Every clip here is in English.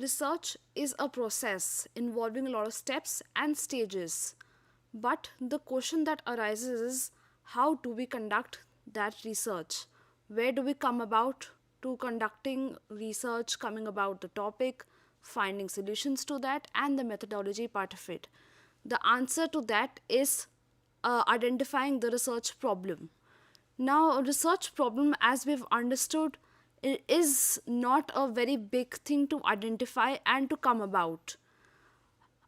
Research is a process involving a lot of steps and stages. But the question that arises is, how do we conduct that research? Where do we come about to conducting research, coming about the topic, finding solutions to that, and the methodology part of it? The answer to that is identifying the research problem. Now, a research problem, as we've understood, is not a very big thing to identify and to come about.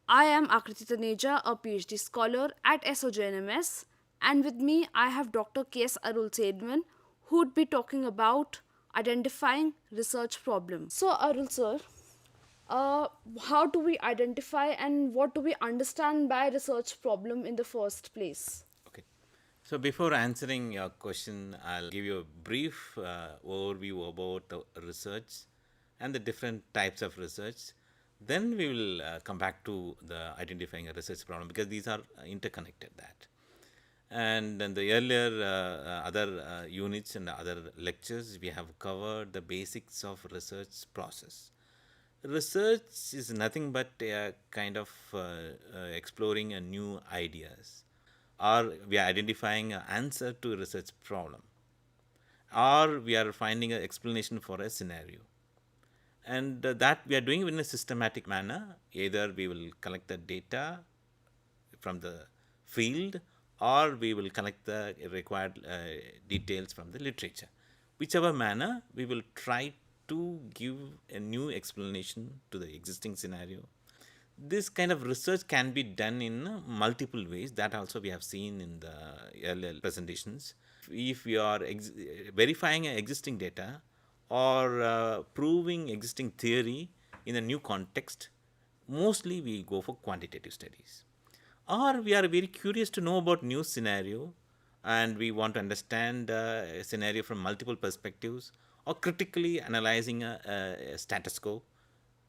I am Akriti Taneja, a PhD scholar at SOJNMS, and with me I have Dr. K.S. Arul Sedman, who would be talking about identifying research problems. So, Arul sir, uh, how do we identify and what do we understand by research problem in the first place? Okay. So before answering your question, I'll give you a brief overview about the research and the different types of research. Then we will come back to the identifying a research problem because these are interconnected. That and then the earlier other units and other lectures we have covered the basics of research process. Research is nothing but a kind of exploring a new ideas, or we are identifying an answer to a research problem, or we are finding an explanation for a scenario. And that we are doing in a systematic manner. Either we will collect the data from the field, or we will collect the required details from the literature. Whichever manner, we will try to give a new explanation to the existing scenario. This kind of research can be done in multiple ways. That also we have seen in the earlier presentations. If we are verifying existing data or proving existing theory in a new context, mostly we go for quantitative studies. Or we are very curious to know about new scenario and we want to understand a scenario from multiple perspectives, or critically analyzing a status quo,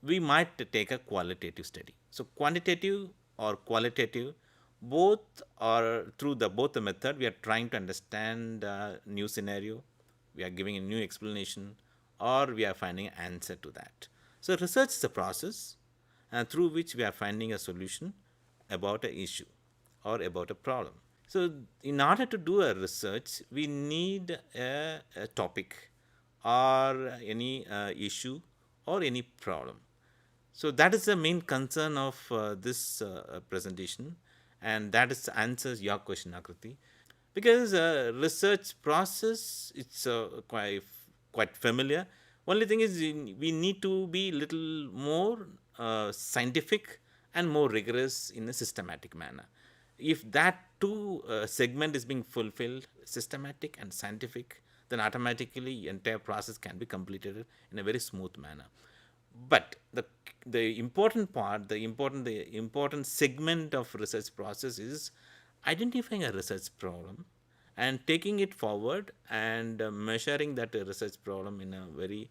we might take a qualitative study. So quantitative or qualitative, both are through the both the method we are trying to understand new scenario, we are giving a new explanation, or we are finding an answer to that. So research is a process through which we are finding a solution about an issue or about a problem. So in order to do a research, we need a topic or any issue or any problem. So that is the main concern of this presentation, and that is answers your question, Akriti. Because research process, it's quite familiar. Only thing is we need to be little more scientific and more rigorous in a systematic manner. If that two segment is being fulfilled, systematic and scientific, then automatically entire process can be completed in a very smooth manner. But the important part, the important segment of research process is identifying a research problem and taking it forward and measuring that research problem in a very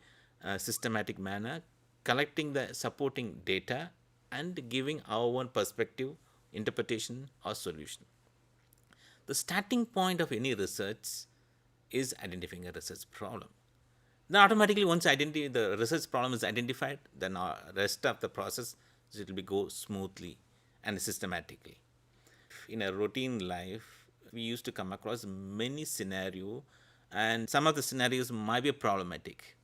systematic manner, collecting the supporting data and giving our own perspective, interpretation or solution. The starting point of any research is identifying a research problem. Then automatically once the research problem is identified, then rest of the process it will be go smoothly and systematically. In a routine life, we used to come across many scenario, and some of the scenarios might be problematic.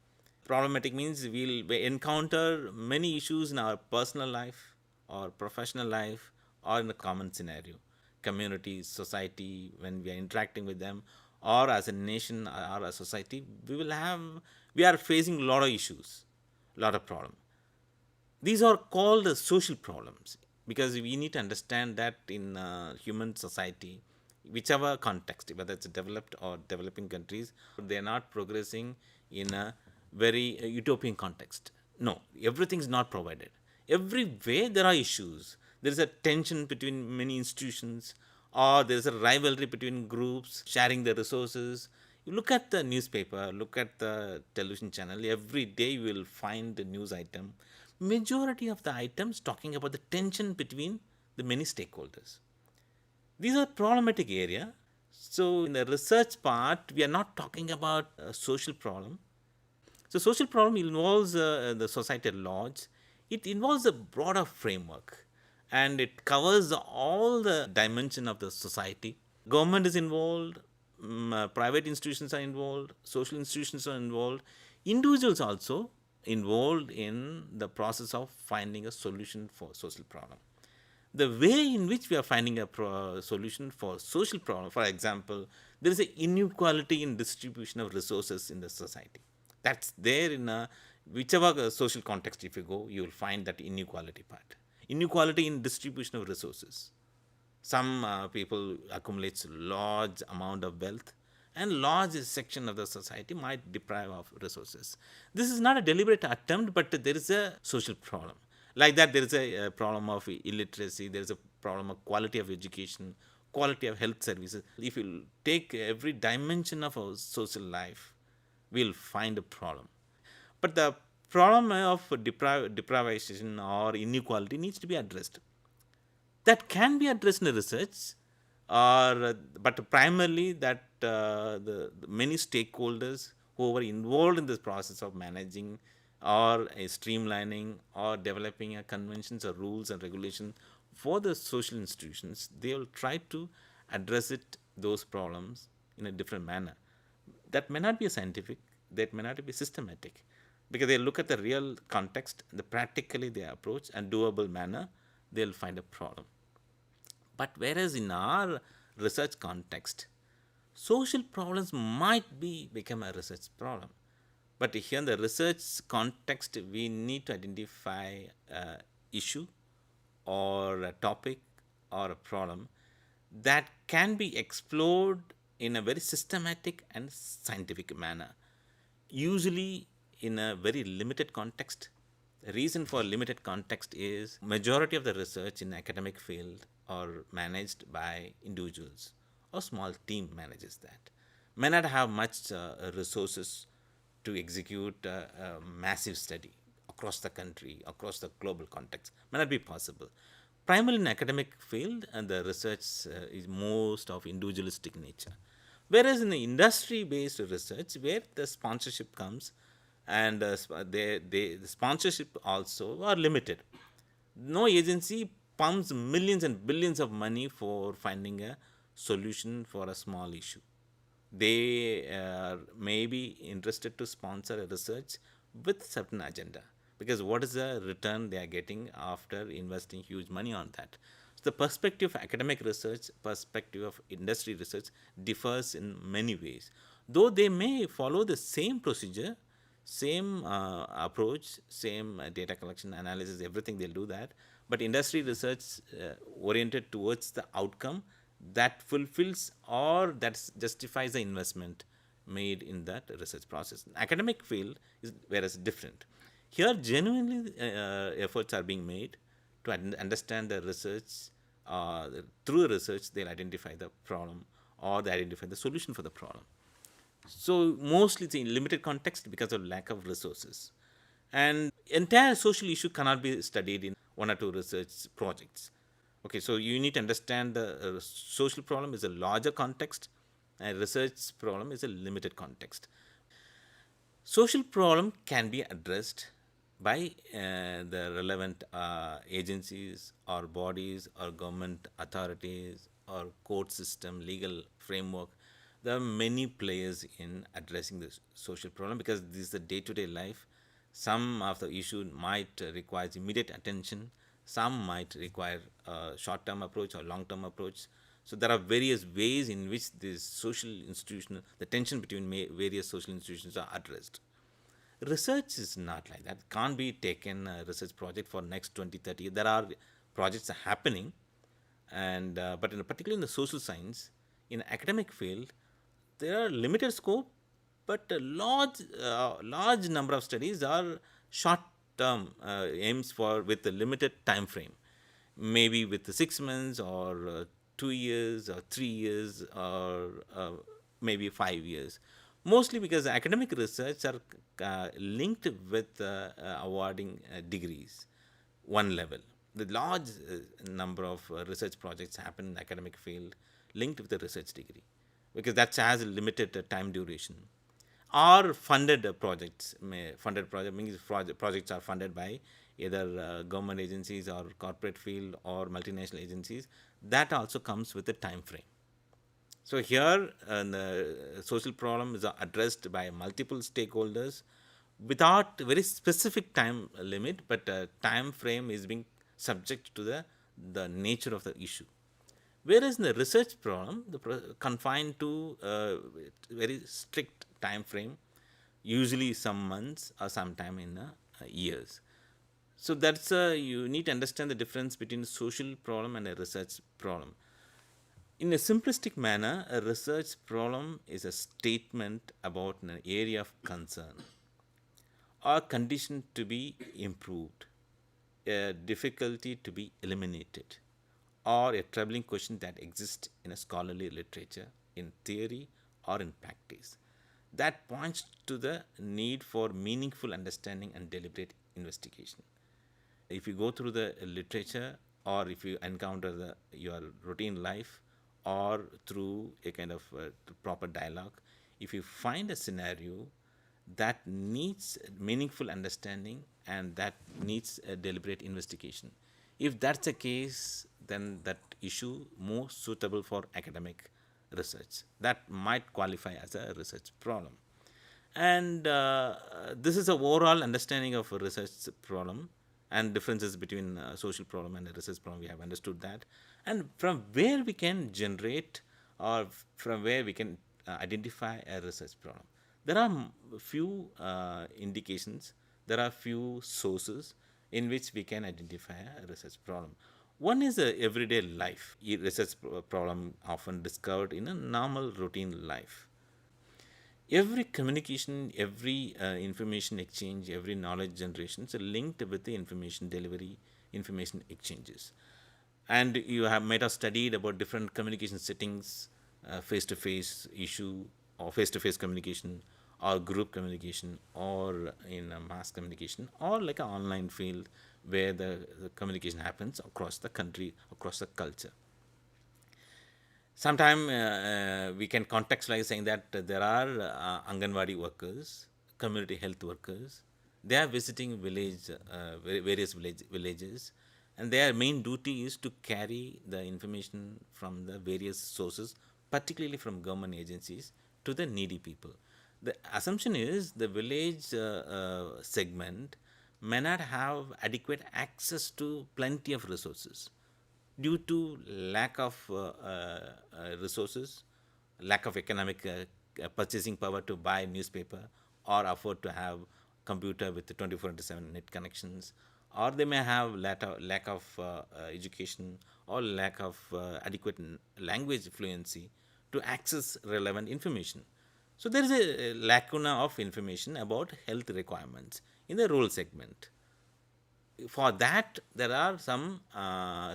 Problematic means we'll encounter many issues in our personal life or professional life or in a common scenario, community, society, when we are interacting with them, or as a nation or a society, we are facing a lot of issues, a lot of problems. These are called social problems because we need to understand that in human society, whichever context, whether it's developed or developing countries, they are not progressing in a very utopian context. No, everything is not provided. Every way there are issues. There is a tension between many institutions, or there is a rivalry between groups sharing the resources. You look at the newspaper, look at the television channel, every day you will find the news item. Majority of the items talking about the tension between the many stakeholders. These are problematic area. So in the research part, we are not talking about a social problem. So social problem involves the society at large. It involves a broader framework, and it covers all the dimension of the society. Government is involved, private institutions are involved, social institutions are involved, individuals also involved in the process of finding a solution for social problem. The way in which we are finding a solution for social problem, for example, there is an inequality in distribution of resources in the society. That's there in a whichever social context if you go, you will find that inequality part. Inequality in distribution of resources. Some people accumulates large amount of wealth, and large section of the society might deprive of resources. This is not a deliberate attempt, but there is a social problem. Like that, there is a problem of illiteracy. There is a problem of quality of education, quality of health services. If you take every dimension of our social life, we'll find a problem. But the problem of deprivation or inequality needs to be addressed. That can be addressed in the research, or but primarily that the many stakeholders who were involved in this process of managing or a streamlining or developing a conventions or rules and regulations for the social institutions, they will try to address it those problems in a different manner. That may not be a scientific, that may not be systematic, because they look at the real context, the practically they approach and doable manner, they'll find a problem. But whereas in our research context, social problems might be become a research problem. But here in the research context, we need to identify a issue or a topic or a problem that can be explored in a very systematic and scientific manner, usually in a very limited context. The reason for limited context is majority of the research in academic field are managed by individuals or small team manages that. May not have much resources to execute a massive study across the country, across the global context. May not be possible. Primarily in academic field, and the research is most of individualistic nature. Whereas in the industry-based research, where the sponsorship comes, and the sponsorship also are limited. No agency pumps millions and billions of money for finding a solution for a small issue. They may be interested to sponsor a research with certain agenda, because what is the return they are getting after investing huge money on that. So the perspective of academic research, perspective of industry research differs in many ways, though they may follow the same procedure, same approach, same data collection, analysis, everything they'll do that. But industry research oriented towards the outcome that fulfills or that justifies the investment made in that research process. Academic field is whereas different. Here, genuinely efforts are being made to understand the research. Through research, they'll identify the problem or they identify the solution for the problem. So mostly it's in limited context because of lack of resources. And entire social issue cannot be studied in one or two research projects. Okay, so you need to understand the social problem is a larger context and research problem is a limited context. Social problem can be addressed by the relevant agencies or bodies or government authorities or court system, legal framework. There are many players in addressing this social problem because this is the day-to-day life. Some of the issue might require immediate attention. Some might require a short-term approach or long-term approach. So there are various ways in which this social institutional, the tension between various social institutions are addressed. Research is not like that. Can't be taken a research project for next 20, 30 years. There are projects happening, and but particularly in the social science, in academic field, there are limited scope, but a large number of studies are short term aims for with a limited time frame, maybe with the 6 months or 2 years or 3 years or maybe 5 years. Mostly because academic research are linked with awarding degrees, one level. The large number of research projects happen in the academic field linked with the research degree because that has a limited time duration. Or funded projects. Funded project means projects are funded by either government agencies or corporate field or multinational agencies, that also comes with a time frame. So here, the social problem is addressed by multiple stakeholders without very specific time limit, but time frame is being subject to the nature of the issue. Whereas in the research problem, confined to very strict time frame, usually some months or sometime in years. So that's you need to understand the difference between a social problem and a research problem. In a simplistic manner, a research problem is a statement about an area of concern or condition to be improved, a difficulty to be eliminated, or a troubling question that exists in a scholarly literature, in theory, or in practice. That points to the need for meaningful understanding and deliberate investigation. If you go through the literature, or if you encounter your routine life, or through a kind of proper dialogue, if you find a scenario that needs meaningful understanding and that needs a deliberate investigation, if that's the case, then that issue more suitable for academic research, that might qualify as a research problem. And this is a overall understanding of a research problem and differences between social problem and a research problem. We have understood that, and from where we can generate, or from where we can identify a research problem. There are few indications. There are few sources in which we can identify a research problem. One is a everyday life. Research problem often discovered in a normal routine life. Every communication, every information exchange, every knowledge generation is linked with the information delivery, information exchanges. And you might have studied about different communication settings, face to face issue, or face to face communication, or group communication, or in a mass communication, or like an online field where the communication happens across the country, across the culture. Sometime we can contextualize saying that there are Anganwadi workers, community health workers. They are visiting various villages, and their main duty is to carry the information from the various sources, particularly from government agencies, to the needy people. The assumption is the village segment may not have adequate access to plenty of resources due to lack of resources, lack of economic purchasing power to buy newspaper, or afford to have computer with 24/7 net connections, or they may have lack of education, or lack of adequate language fluency to access relevant information. So there is a lacuna of information about health requirements in the rural segment. For that, there are some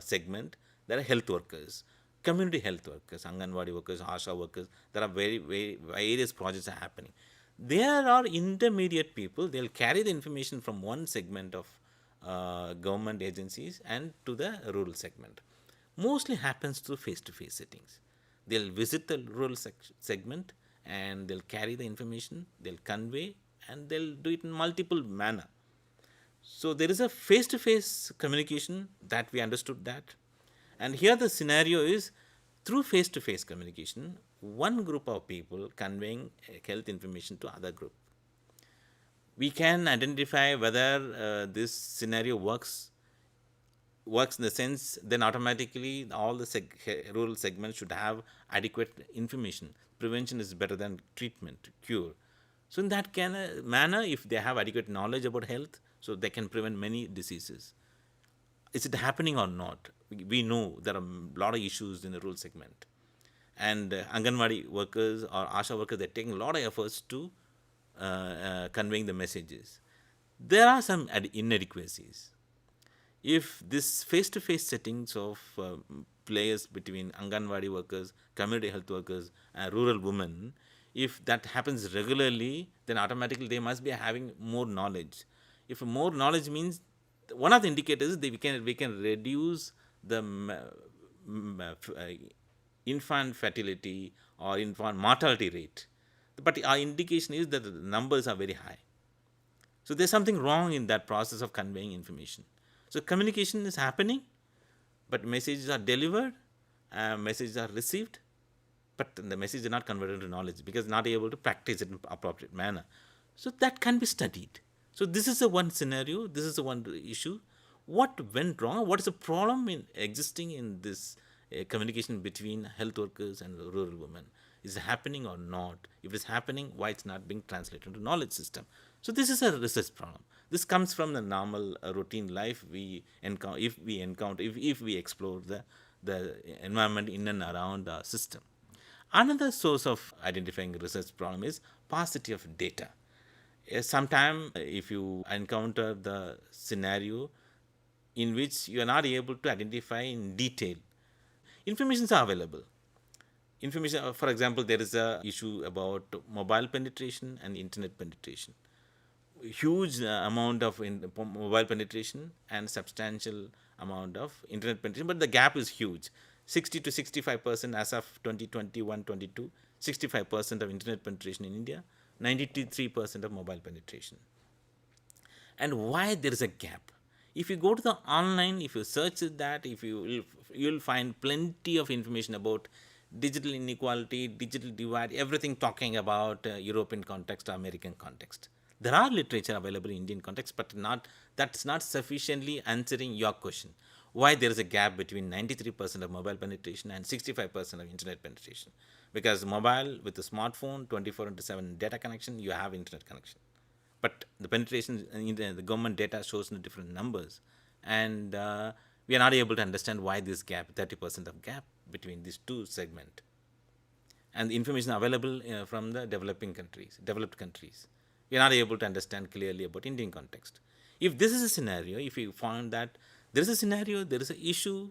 segment. There are health workers, community health workers, Anganwadi workers, Asha workers. There are very various projects are happening. There are intermediate people. They'll carry the information from one segment of government agencies and to the rural segment. Mostly happens through face-to-face settings. They'll visit the rural segment, and they'll carry the information. They'll convey, and they'll do it in multiple manner. So there is a face-to-face communication that we understood that, and here the scenario is through face-to-face communication, one group of people conveying health information to other group. We can identify whether this scenario works in the sense, then automatically all the rural segments should have adequate information. Prevention is better than treatment, cure. So in that manner, if they have adequate knowledge about health, so they can prevent many diseases. Is it happening or not? We know there are a lot of issues in the rural segment, and Anganwadi workers or Asha workers, they're taking a lot of efforts to conveying the messages. There are some inadequacies. If this face-to-face settings of players between Anganwadi workers, community health workers, and rural women, if that happens regularly, then automatically they must be having more knowledge. If more knowledge means, one of the indicators is that we can reduce the infant fertility or infant mortality rate, but our indication is that the numbers are very high. So there's something wrong in that process of conveying information. So communication is happening, but messages are delivered, messages are received, but the message is not converted into knowledge because not able to practice it in appropriate manner. So that can be studied. So this is the one scenario, this is the one issue. What went wrong? What is the problem in existing in this communication between health workers and rural women? Is it happening or not? If it's happening, why it's not being translated into knowledge system? So this is a research problem. This comes from the normal routine life we encounter if we explore the environment in and around our system. Another source of identifying research problem is paucity of data. Sometime if you encounter the scenario in which you are not able to identify in detail, informations are available. Information, for example, there is a issue about mobile penetration and internet penetration. Huge amount of mobile penetration and substantial amount of internet penetration, but the gap is huge. 60 to 65% as of 2021-22, 65% of internet penetration in India, 93% of mobile penetration. And why there is a gap? If you go to the online, if you search that, if you'll find plenty of information about digital inequality, digital divide, everything talking about European context or American context. There are literature available in Indian context, but not that's not sufficiently answering your question. Why there is a gap between 93% of mobile penetration and 65% of internet penetration? Because mobile with a smartphone, 24/7 data connection, you have internet connection, but the penetration in the government data shows in different numbers, and we are not able to understand why this gap, 30% of gap between these two segment, and the information available from the developed countries. We are not able to understand clearly about Indian context. If this is a scenario, if you found that there is a scenario, there is an issue,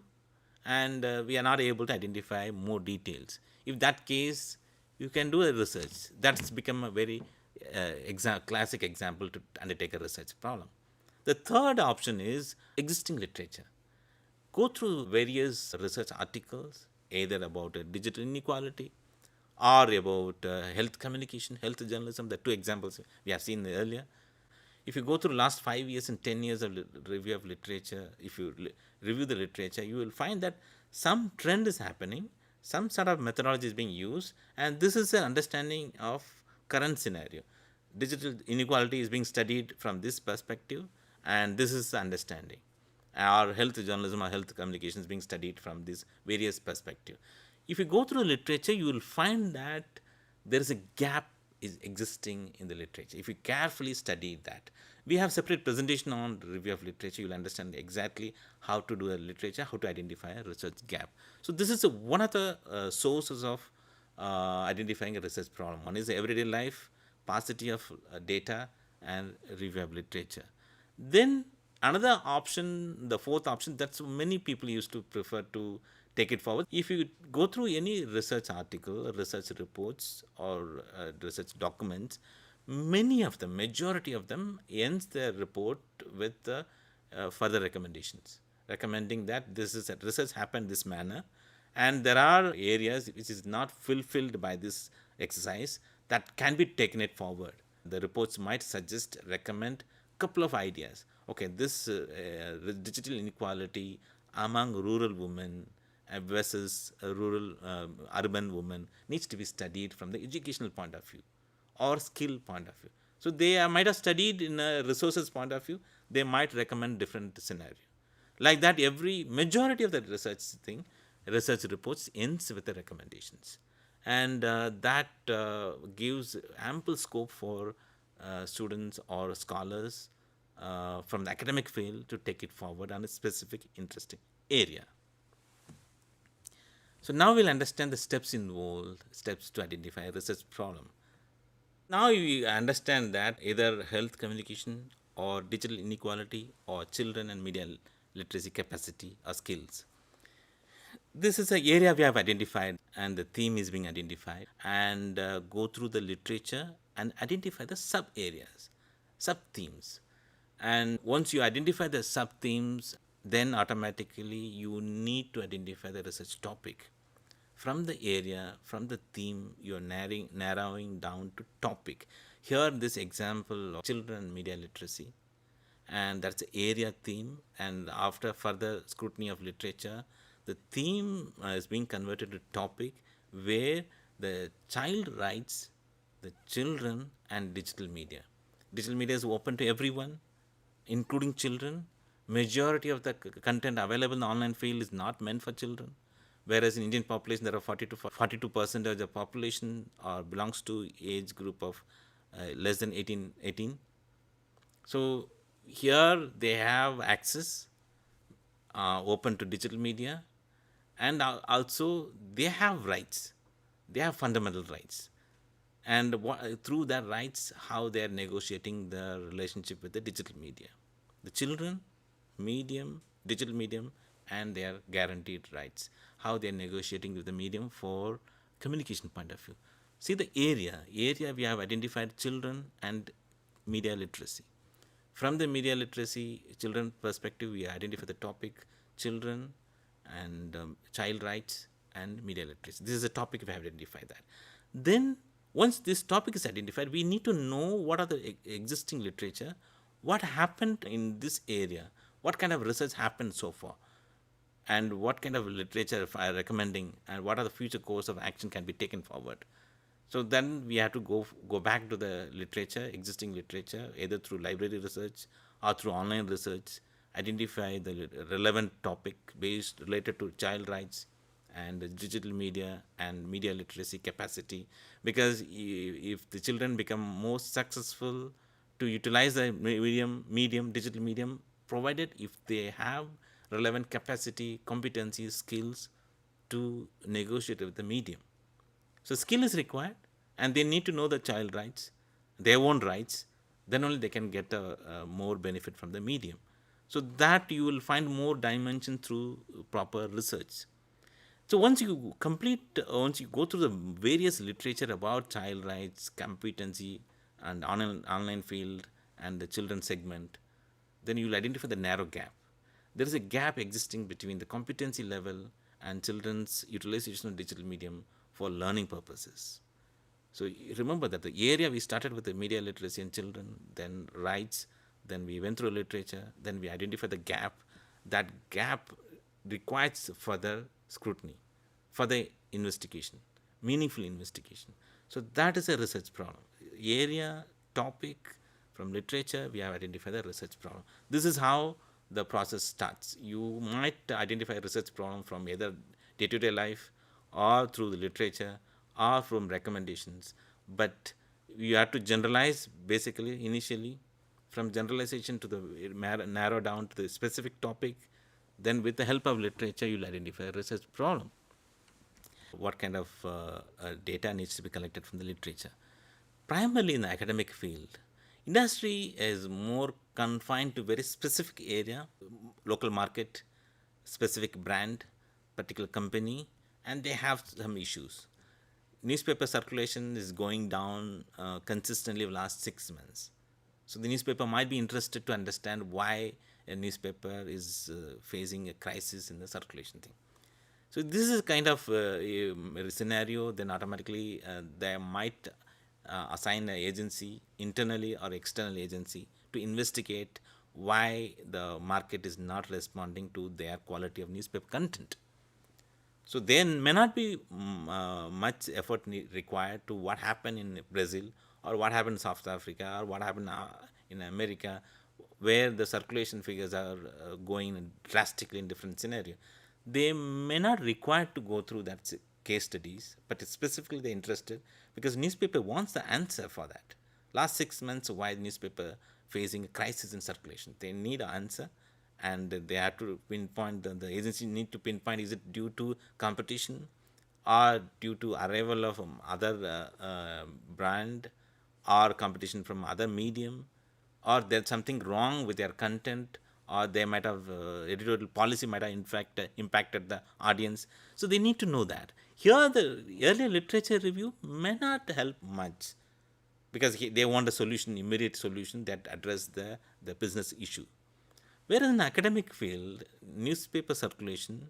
and we are not able to identify more details, if that case, you can do a research. That's become a very classic example to undertake a research problem. The third option is existing literature. Go through various research articles, either about digital inequality or about health communication, health journalism, the two examples we have seen earlier. If you go through last 5 years and 10 years of review of literature, if you review the literature, you will find that some trend is happening, some sort of methodology is being used, and this is an understanding of current scenario. Digital inequality is being studied from this perspective, and this is the understanding. Our health journalism or health communication is being studied from this various perspective. If you go through the literature, you will find that there is a gap is existing in the literature. If you carefully study that, we have separate presentation on review of literature. You will understand exactly how to do a literature, how to identify a research gap. So this is one of the sources of identifying a research problem. One is the everyday life, paucity of data, and review of literature. Then another option, the fourth option, that's many people used to prefer to take it forward. If you go through any research article, research reports, or research documents, many of them, majority of them, ends their report with further recommendations, recommending that this is research happened this manner, and there are areas which is not fulfilled by this exercise that can be taken it forward. The reports might suggest, recommend couple of ideas. Okay, this digital inequality among rural women versus rural urban women needs to be studied from the educational point of view or skill point of view. So they might have studied in a resources point of view. They might recommend different scenario. Like that, every majority of the research reports ends with the recommendations, and that gives ample scope for students or scholars from the academic field to take it forward on a specific interesting area. So now we'll understand the steps involved, steps to identify a research problem. Now you understand that either health communication or digital inequality or children and media literacy capacity or skills. This is an area we have identified, and the theme is being identified, and go through the literature and identify the sub areas, sub themes. And once you identify the sub themes, then automatically you need to identify the research topic. from the area, from the theme, you're narrowing down to topic. Here, this example of children media literacy, and that's the area theme. And after further scrutiny of literature, the theme is being converted to topic, where the child rights, the children, and digital media. Digital media is open to everyone, including children. Majority of the content available in the online field is not meant for children, whereas in Indian population there are 40 to 42% of the population belongs to age group of less than 18. So here they have access open to digital media, and also they have rights. They have fundamental rights, and through their rights, how they are negotiating the relationship with the digital media, the children, medium, digital medium, and their guaranteed rights. How they are negotiating with the medium for communication point of view. See the area we have identified children and media literacy. From the media literacy children perspective, we identify the topic children and child rights and media literacy. This is a topic we have identified that. Then once this topic is identified, we need to know what are the existing literature, what happened in this area, what kind of research happened so far, and what kind of literature if I are recommending, and what are the future course of action can be taken forward. So then we have to go back to the literature, existing literature, either through library research or through online research, identify the relevant topic based related to child rights and digital media and media literacy capacity. Because if the children become more successful to utilize the medium, digital medium, provided if they have relevant capacity, competencies, skills to negotiate with the medium. So skill is required, and they need to know the child rights, their own rights. Then only they can get a more benefit from the medium. So that you will find more dimension through proper research. So once you go through the various literature about child rights, competency, and online field and the children segment, then you will identify the narrow gap. There is a gap existing between the competency level and children's utilization of digital medium for learning purposes. So remember that the area we started with the media literacy and children, then rights, then we went through literature, then we identified the gap. That gap requires further scrutiny, further investigation, meaningful investigation. So that is a research problem. Area, topic, from literature, we have identified the research problem. This is how the process starts. You might identify a research problem from either day-to-day life or through the literature or from recommendations, but you have to generalize basically initially. From generalization to the narrow down to the specific topic, then with the help of literature you'll identify a research problem. What kind of data needs to be collected from the literature? Primarily in the academic field, industry is more confined to very specific area, local market, specific brand, particular company, and they have some issues. Newspaper circulation is going down consistently over the last 6 months. So the newspaper might be interested to understand why a newspaper is facing a crisis in the circulation thing. So this is kind of a scenario. Then automatically they might assign an agency, internally or external agency, to investigate why the market is not responding to their quality of newspaper content. So there may not be much effort required to what happened in Brazil or what happened in South Africa or what happened in America, where the circulation figures are going drastically in different scenario. They may not require to go through that case studies, but specifically they're interested because newspaper wants the answer for that. Last 6 months, why newspaper facing a crisis in circulation? They need an answer, and they have to pinpoint. The agency need to pinpoint: is it due to competition, or due to arrival of other brand, or competition from other medium, or there's something wrong with their content, or they might have editorial policy might have in fact impacted the audience. So they need to know that. Here the earlier literature review may not help much, because they want a solution, immediate solution that address the business issue. Whereas in the academic field, newspaper circulation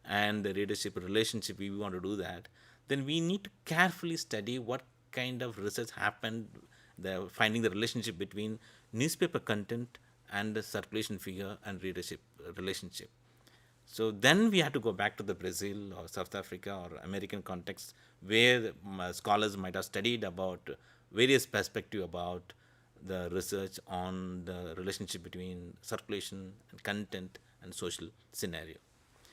and the readership relationship, we want to do that, then we need to carefully study what kind of research happened, the finding the relationship between newspaper content and the circulation figure and readership relationship. So then we have to go back to the Brazil or South Africa or American context, where scholars might have studied about various perspective about the research on the relationship between circulation and content and social scenario.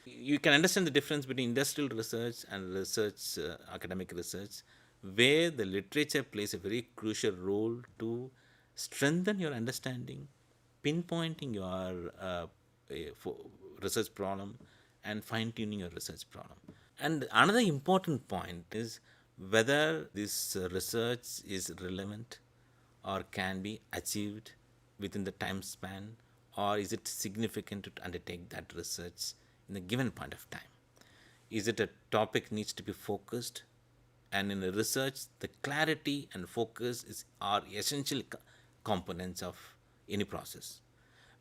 You can understand the difference between industrial research and research, academic research, where the literature plays a very crucial role to strengthen your understanding, pinpointing your research problem, and fine tuning your research problem. And another important point is whether this research is relevant or can be achieved within the time span, or is it significant to undertake that research in a given point of time. Is it a topic needs to be focused, and in the research the clarity and focus are essential components of any process.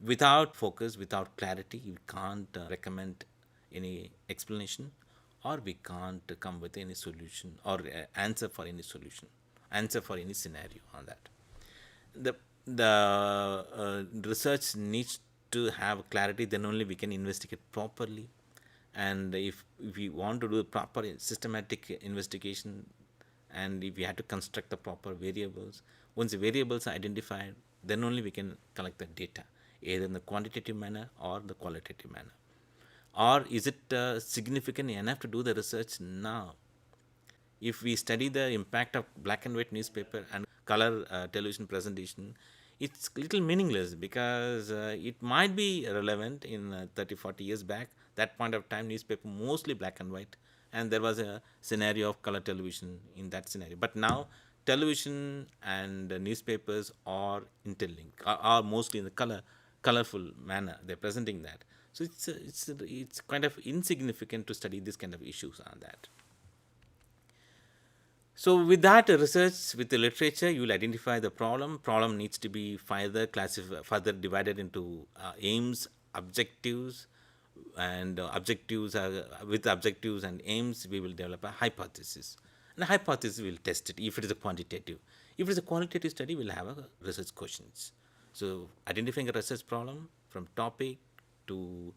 Without focus, without clarity, you can't recommend any explanation, or we can't come with any solution or answer for any solution, answer for any scenario on that. The research needs to have clarity, then only we can investigate properly. And if we want to do a proper systematic investigation, and if we have to construct the proper variables, once the variables are identified, then only we can collect the data, either in the quantitative manner or the qualitative manner. Or is it significant enough to do the research now? If we study the impact of black and white newspaper and color television presentation, it's little meaningless, because it might be relevant in 30 40 years back. That point of time newspaper mostly black and white, and there was a scenario of color television in that scenario. But now television and newspapers are interlinked, are mostly in the colorful manner they're presenting that. So it's kind of insignificant to study this kind of issues on that. So with that research, with the literature, you will identify the problem. Problem needs to be further divided into aims, objectives, and objectives are, with objectives and aims, we will develop a hypothesis. And the hypothesis will test it if it is a quantitative. If it is a qualitative study, we'll have a research questions. So identifying a research problem from topic to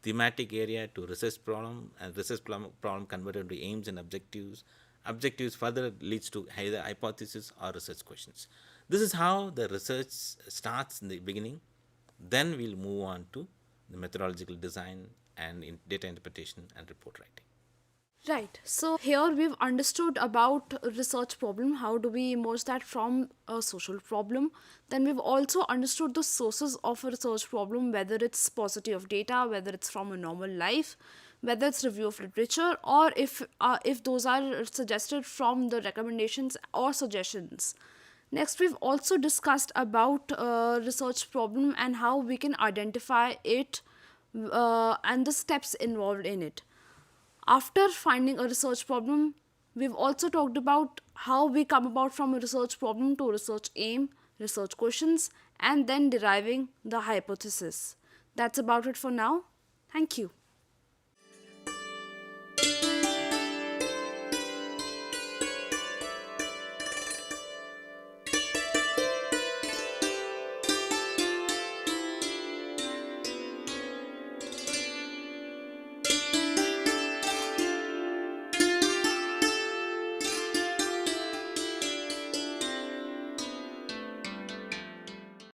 thematic area to research problem, and research problem converted to aims and objectives. Objectives further leads to either hypothesis or research questions. This is how the research starts in the beginning. Then we'll move on to the methodological design and in data interpretation and report writing. Right. So here we've understood about a research problem. How do we emerge that from a social problem? Then we've also understood the sources of a research problem, whether it's paucity of data, whether it's from a normal life, whether it's review of literature, or if those are suggested from the recommendations or suggestions. Next, we've also discussed about research problem and how we can identify it and the steps involved in it. After finding a research problem, we've also talked about how we come about from a research problem to research aim, research questions, and then deriving the hypothesis. That's about it for now. Thank you.